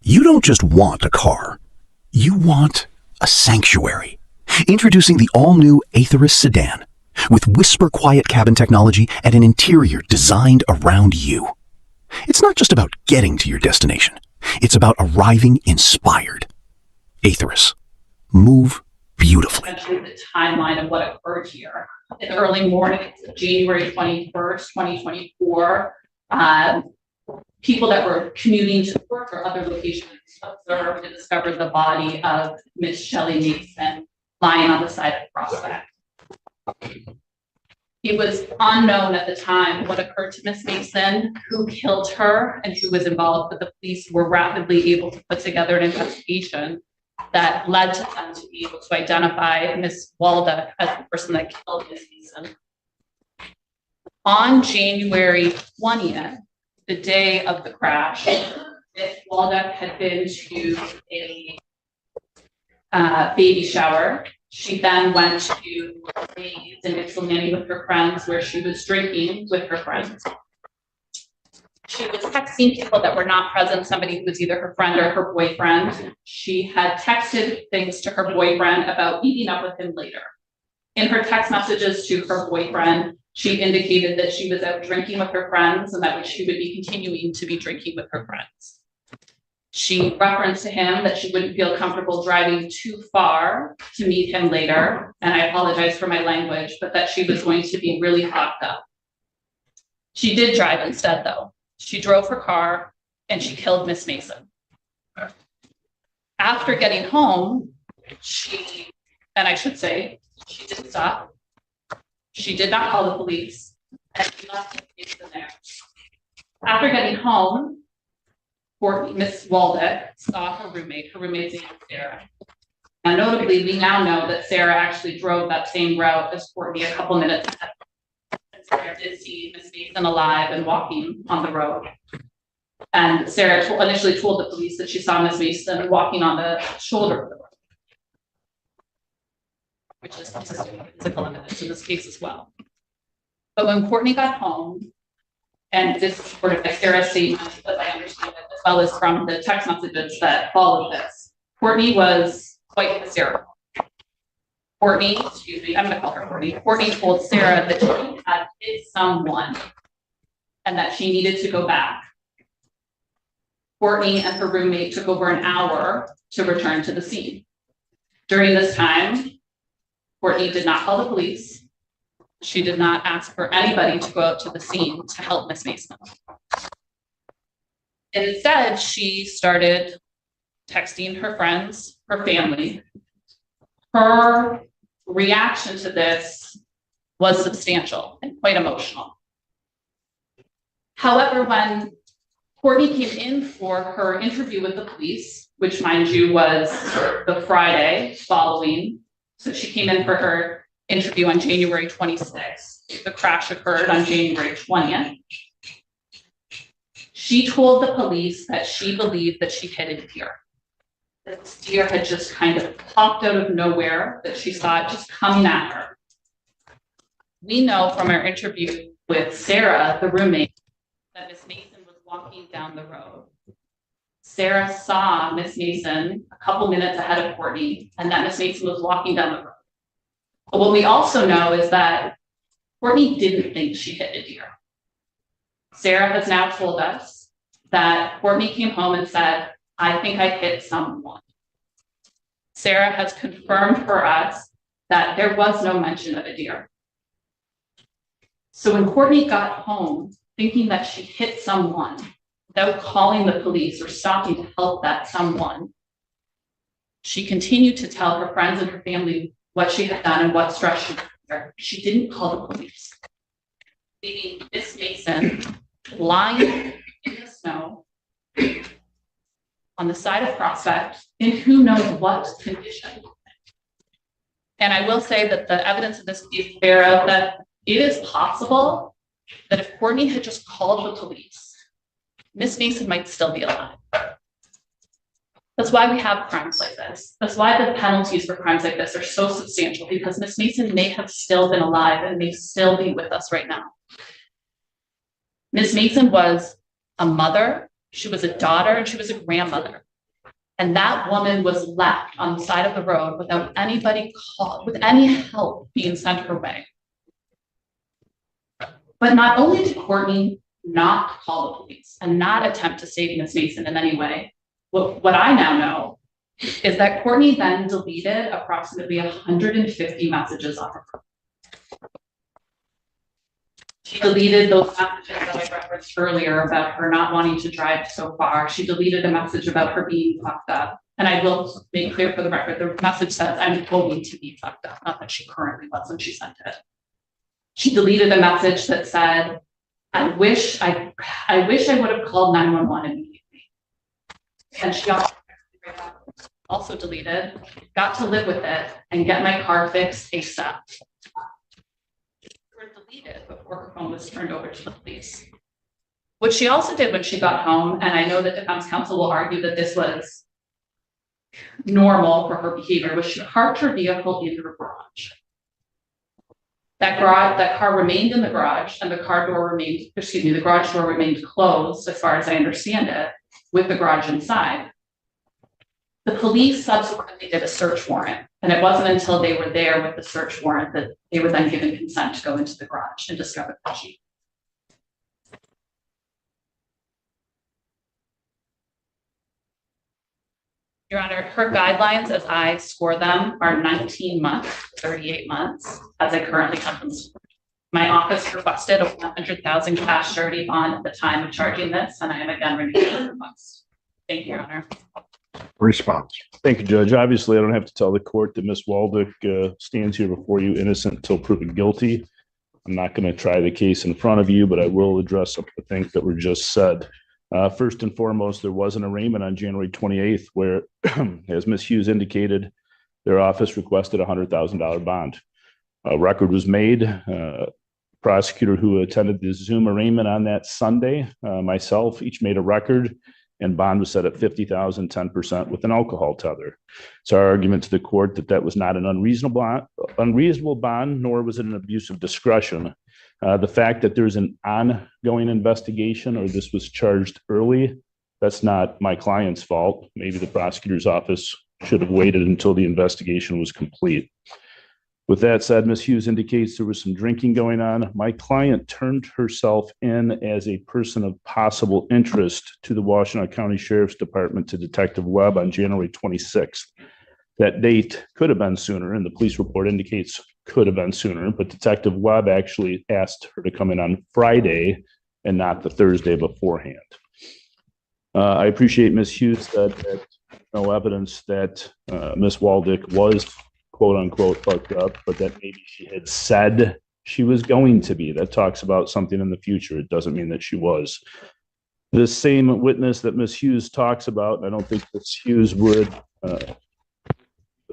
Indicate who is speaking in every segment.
Speaker 1: You don't just want a car. You want a sanctuary. Introducing the all-new Aetherus sedan with whisper quiet cabin technology and an interior designed around you. It's not just about getting to your destination. It's about arriving inspired. Aetherus. Move beautifully.
Speaker 2: Essentially the timeline of what occurred here. In the early morning of January 21st, 2024, people that were commuting to work or other locations observed and discovered the body of Miss Shelley Mason lying on the side of Prospect. It was unknown at the time what occurred to Miss Mason, who killed her, and who was involved, but the police were rapidly able to put together an investigation that led to them to be able to identify Miss Waldeck as the person that killed Miss Mason. On January 20th, the day of the crash, Miss Waldeck had been to a baby shower. She then went to Ray's in Ypsilanti with her friends, where she was drinking with her friends. She was texting people that were not present, somebody who was either her friend or her boyfriend. She had texted things to her boyfriend about meeting up with him later. In her text messages to her boyfriend, she indicated that she was out drinking with her friends and that she would be continuing to be drinking with her friends. She referenced to him that she wouldn't feel comfortable driving too far to meet him later, and I apologize for my language, but that she was going to be really hopped up. She did drive instead, though. She drove her car and she killed Miss Mason. After getting home, she didn't stop. She did not call the police, and she left Miss Mason there. After getting home, Miss Waldeck saw her roommate. Her roommate's name was Sarah. And notably, we now know that Sarah actually drove that same route as Courtney a couple minutes ahead. And Sarah did see Miss Mason alive and walking on the road. And Sarah initially told the police that she saw Miss Mason walking on the shoulder of the road, which is consistent with physical evidence in this case as well. But when Courtney got home, and this is supported by Sarah's statement, as I understand it, as well as from the text messages that followed this, Courtney was quite hysterical. I'm going to call her Courtney. Courtney told Sarah that she had hit someone and that she needed to go back. Courtney and her roommate took over an hour to return to the scene. During this time, Courtney did not call the police. She did not ask for anybody to go out to the scene to help Miss Mason. Instead, she started texting her friends, her family. Her reaction to this was substantial and quite emotional. However, when Courtney came in for her interview with the police, which mind you was the Friday following, so she came in for her interview on January 26th. The crash occurred on January 20th. She told the police that she believed that she hit a deer. This deer had just kind of popped out of nowhere, that she saw it just coming at her. We know from our interview with Sarah, the roommate, that Miss Mason was walking down the road. Sarah saw Miss Mason a couple minutes ahead of Courtney, and that Miss Mason was walking down the road. But what we also know is that Courtney didn't think she hit a deer. Sarah has now told us that Courtney came home and said, "I think I hit someone." Sarah has confirmed for us that there was no mention of a deer. So when Courtney got home thinking that she hit someone without calling the police or stopping to help that someone, she continued to tell her friends and her family what she had done and what stress she was under. She didn't call the police, leaving Miss Mason lying in the snow on the side of Prospect in who knows what condition. And I will say that the evidence in this case bear out that it is possible that if Courtney had just called the police, Miss Mason might still be alive. That's why we have crimes like this. That's why the penalties for crimes like this are so substantial, because Miss Mason may have still been alive and may still be with us right now. Miss Mason was a mother, she was a daughter, and she was a grandmother And that woman was left on the side of the road without anybody with any help being sent her way. But not only did Courtney not call the police and not attempt to save Miss Mason in any way, what I now know is that Courtney then deleted approximately 150 messages off of her. She deleted those messages that I referenced earlier about her not wanting to drive so far. She deleted a message about her being fucked up. And I will make clear for the record, the message says, I'm going to be fucked up, not that she currently was when she sent it. She deleted a message that said, I wish I would have called 911 immediately. And she also deleted, got to live with it and get my car fixed ASAP. Were deleted before her phone was turned over to the police. What she also did when she got home, and I know that defense counsel will argue that this was normal for her behavior, was she parked her vehicle in her garage. That car remained in the garage, and the garage door remained closed, as far as I understand it, with the garage inside. The police subsequently did a search warrant, and it wasn't until they were there with the search warrant that they were then given consent to go into the garage and discover the Jeep. Your Honor, her guidelines, as I score them, are 19 months, 38 months, as I currently have them scored. My office requested a $100,000 cash surety bond at the time of charging this, and I am again renewing the request. Thank you, Your Honor.
Speaker 3: Response.
Speaker 4: Thank you, Judge. Obviously, I don't have to tell the court that Ms. Waldick stands here before you innocent until proven guilty. I'm not going to try the case in front of you, but I will address some of the things that were just said. First and foremost, there was an arraignment on January 28th where, as Ms. Hughes indicated, their office requested a $100,000 bond. A record was made. Prosecutor who attended the Zoom arraignment on that Sunday, myself, each made a record, and bond was set at $50,000, 10% with an alcohol tether. It's our argument to the court that that was not an unreasonable bond, nor was it an abuse of discretion. The fact that there's an ongoing investigation or this was charged early, that's not my client's fault. Maybe the prosecutor's office should have waited until the investigation was complete. With that said, Ms. Hughes indicates there was some drinking going on. My client turned herself in as a person of possible interest to the Washtenaw County Sheriff's Department to Detective Webb on January 26th. That date could have been sooner, and the police report indicates could have been sooner, but Detective Webb actually asked her to come in on Friday and not the Thursday beforehand. I appreciate Ms. Hughes that no evidence that Ms. Waldick was quote unquote fucked up, but that maybe she had said she was going to be. That talks about something in the future. It doesn't mean that she was. This same witness that Ms. Hughes talks about, I don't think Ms. Hughes would,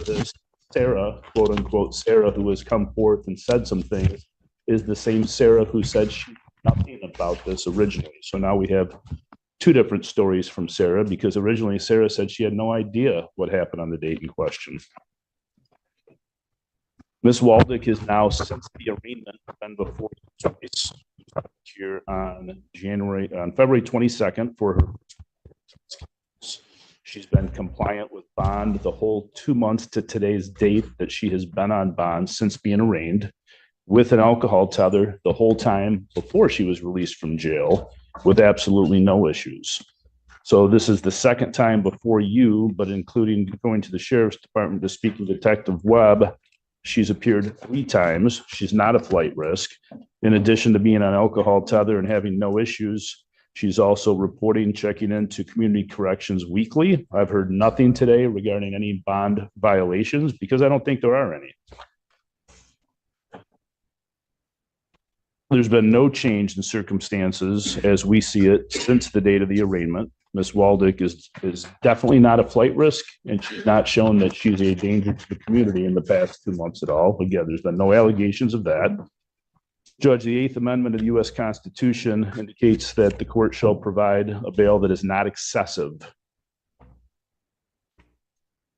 Speaker 4: this Sarah, quote unquote, Sarah, who has come forth and said some things, is the same Sarah who said she knew nothing about this originally. So now we have two different stories from Sarah, because originally Sarah said she had no idea what happened on the date in question. Ms. Waldick is now, since the arraignment, been before you twice here on February 22nd for her. She's been compliant with bond the whole 2 months to today's date that she has been on bond since being arraigned, with an alcohol tether the whole time before she was released from jail, with absolutely no issues. So this is the second time before you, but including going to the Sheriff's Department to speak with Detective Webb, she's appeared 3 times. She's not a flight risk. In addition to being on alcohol tether and having no issues, she's also reporting, checking into community corrections weekly. I've heard nothing today regarding any bond violations because I don't think there are any. There's been no change in circumstances as we see it since the date of the arraignment. Ms. Waldick is definitely not a flight risk, and she's not shown that she's a danger to the community in the past 2 months at all. Again, there's been no allegations of that. Judge, the 8th Amendment of the U.S. Constitution indicates that the court shall provide a bail that is not excessive.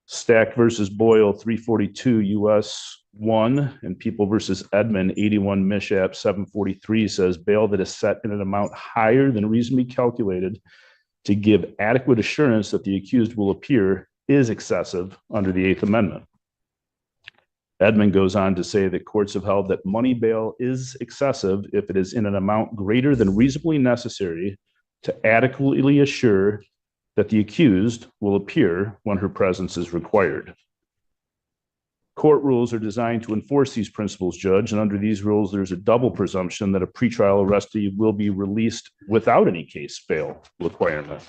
Speaker 4: Stack versus Boyle, 342 U.S. 1, and People versus Edmond, 81 Mishap, 743 says bail that is set in an amount higher than reasonably calculated to give adequate assurance that the accused will appear is excessive under the Eighth Amendment. Edmund goes on to say that courts have held that money bail is excessive if it is in an amount greater than reasonably necessary to adequately assure that the accused will appear when her presence is required. Court rules are designed to enforce these principles, Judge, and under these rules, there's a double presumption that a pretrial arrestee will be released without any case bail requirement.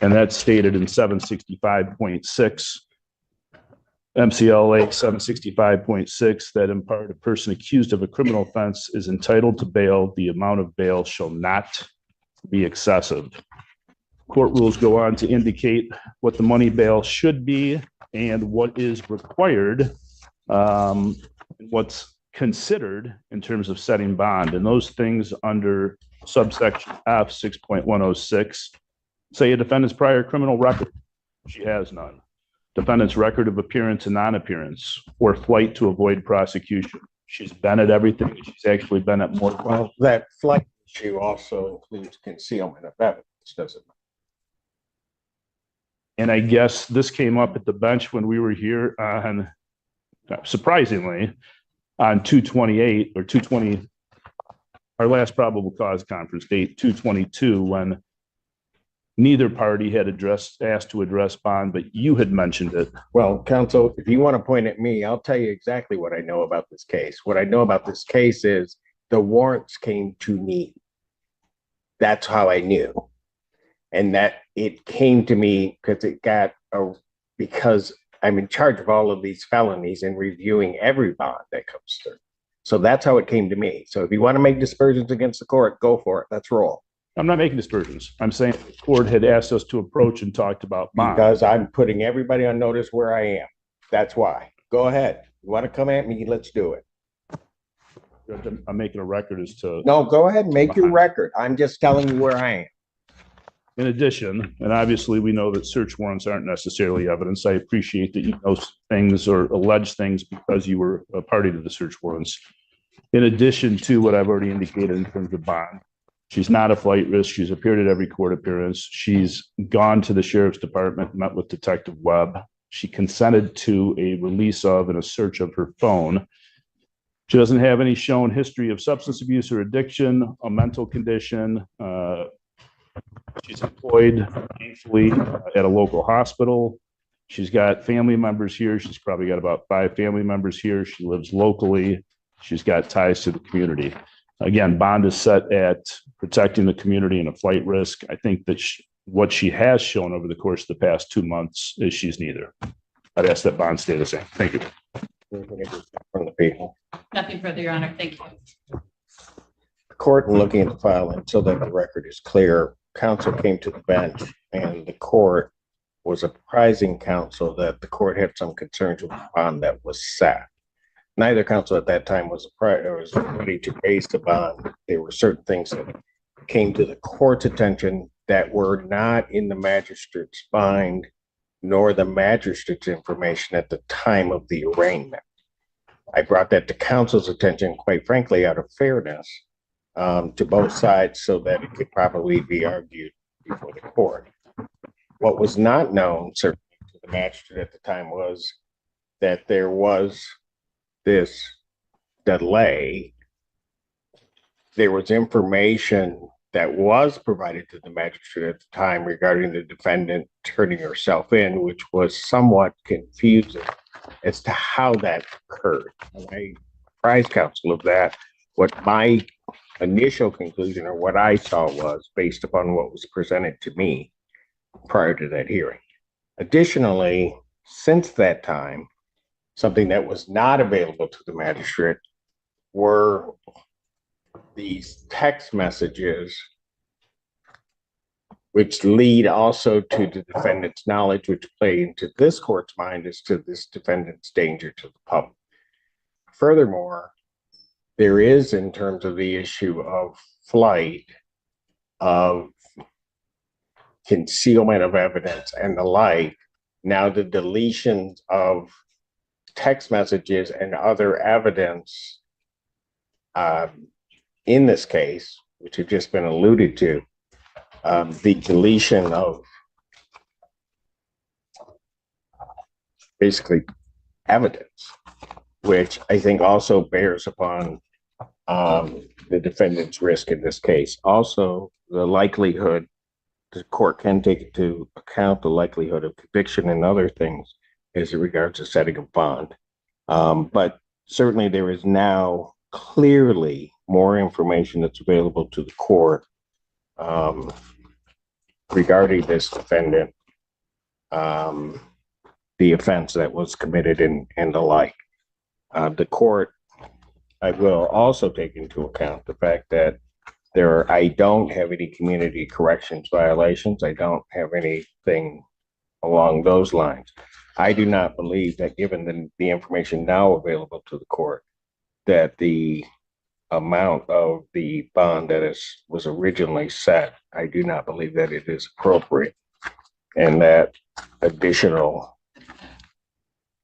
Speaker 4: And that's stated in 765.6, MCLA 765.6, that in part, a person accused of a criminal offense is entitled to bail. The amount of bail shall not be excessive. Court rules go on to indicate what the money bail should be and what is required, what's considered in terms of setting bond. And those things under subsection F 6.106 say a defendant's prior criminal record. She has none. Defendant's record of appearance and non-appearance or flight to avoid prosecution. She's been at everything. She's actually been at more.
Speaker 3: Well, that flight issue also includes concealment of evidence, doesn't it?
Speaker 4: And I guess this came up at the bench when we were here on, surprisingly, on 2/28 or 2/20, our last probable cause conference date, 2/22, when neither party had asked to address bond, but you had mentioned it.
Speaker 3: Well, counsel, if you want to point at me, I'll tell you exactly what I know about this case. What I know about this case is the warrants came to me. That's how I knew. And that it came to me because I'm in charge of all of these felonies and reviewing every bond that comes through. So that's how it came to me. So if you want to make dispersions against the court, go for it. Let's roll.
Speaker 4: I'm not making dispersions. I'm saying the court had asked us to approach and talked about bond.
Speaker 3: Because I'm putting everybody on notice where I am. That's why. Go ahead. You want to come at me? Let's do it.
Speaker 4: I'm making a record as to.
Speaker 3: No, go ahead and make your record. I'm just telling you where I am.
Speaker 4: In addition, and obviously we know that search warrants aren't necessarily evidence. I appreciate that you know things or allege things because you were a party to the search warrants. In addition to what I've already indicated in terms of bond, she's not a flight risk. She's appeared at every court appearance. She's gone to the sheriff's department, met with Detective Webb. She consented to a release of and a search of her phone. She doesn't have any shown history of substance abuse or addiction, a mental condition. She's employed, thankfully, at a local hospital. She's got family members here. She's probably got about 5 family members here. She lives locally. She's got ties to the community. Again, bond is set at protecting the community and a flight risk. I think that what she has shown over the course of the past 2 months is she's neither. I'd ask that bond stay the same. Thank you.
Speaker 3: From the people.
Speaker 2: Nothing further, Your Honor. Thank you.
Speaker 3: The court, in looking at the file and so that the record is clear, counsel came to the bench and the court was apprising counsel that the court had some concerns with the bond that was set. Neither counsel at that time was ready to raise the bond. There were certain things that came to the court's attention that were not in the magistrate's mind nor the magistrate's information at the time of the arraignment. I brought that to counsel's attention, quite frankly, out of fairness to both sides so that it could properly be argued before the court. What was not known, certainly to the magistrate at the time, was that there was this delay. There was information that was provided to the magistrate at the time regarding the defendant turning herself in, which was somewhat confusing as to how that occurred. And I apprised counsel of that. What my initial conclusion or what I saw was based upon what was presented to me prior to that hearing. Additionally, since that time, something that was not available to the magistrate were these text messages, which lead also to the defendant's knowledge, which play into this court's mind as to this defendant's danger to the public. Furthermore, there is, in terms of the issue of flight, of concealment of evidence and the like, now the deletion of text messages and other evidence in this case, which have just been alluded to, the deletion of basically evidence, which I think also bears upon the defendant's risk in this case. Also, the likelihood, the court can take into account the likelihood of conviction and other things as it regards to setting a bond. But certainly there is now clearly more information that's available to the court regarding this defendant, the offense that was committed and the like. The court, I will also take into account the fact that I don't have any community corrections violations. I don't have anything along those lines. I do not believe that, given the information now available to the court, that the amount of the bond that was originally set, I do not believe that it is appropriate, and that additional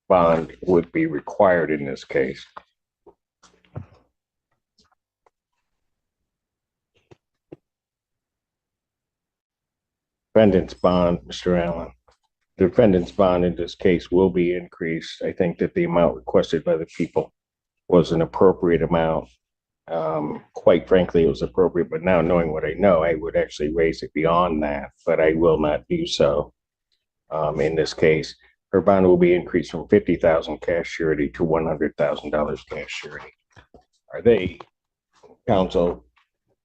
Speaker 3: bond would be required in this case. Defendant's bond, Mr. Allen. The defendant's bond in this case will be increased. I think that the amount requested by the people was an appropriate amount. Quite frankly, it was appropriate, but now knowing what I know, I would actually raise it beyond that, but I will not do so. In this case, her bond will be increased from $50,000 cash surety to $100,000 cash surety. Are they, counsel,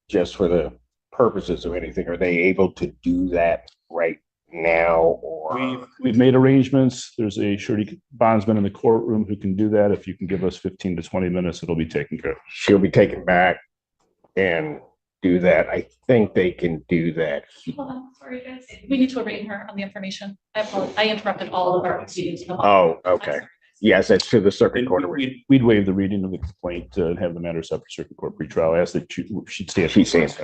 Speaker 3: just for the purposes of anything, are they able to do that right now? Or
Speaker 4: we've made arrangements. There's a surety bondsman in the courtroom who can do that. If you can give us 15 to 20 minutes, it'll be taken care of.
Speaker 3: She'll be taken back and do that. I think they can do that.
Speaker 2: Hold on, sorry guys. We need to arraign her on the information. I apologize. I interrupted all of our proceedings.
Speaker 3: Oh, okay. Yes, that's to the circuit court.
Speaker 4: We'd waive the reading of the complaint and have the matter set for circuit court pretrial. I asked that she'd stand.
Speaker 3: She stands.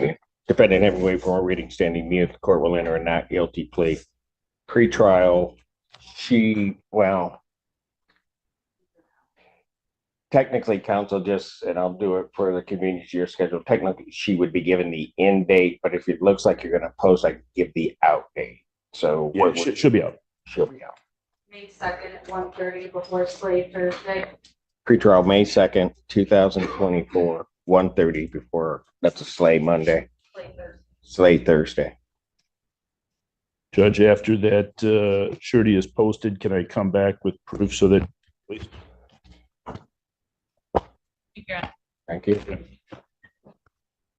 Speaker 3: Defendant having waived from a reading standing mute, the court will enter a not guilty plea. Pretrial, technically, counsel, and I'll do it for the convenience of your schedule. Technically, she would be given the in date, but if it looks like you're going to post, I can give the out date. So
Speaker 4: yeah, she'll be out.
Speaker 3: She'll be out.
Speaker 5: May 2nd at 1:30 before Slate Thursday.
Speaker 3: Pretrial May 2nd, 2024, 1:30 before, that's a Slay Monday. Slay Thursday.
Speaker 4: Judge, after that surety is posted, can I come back with proof so that, please?
Speaker 2: Yeah.
Speaker 3: Thank you.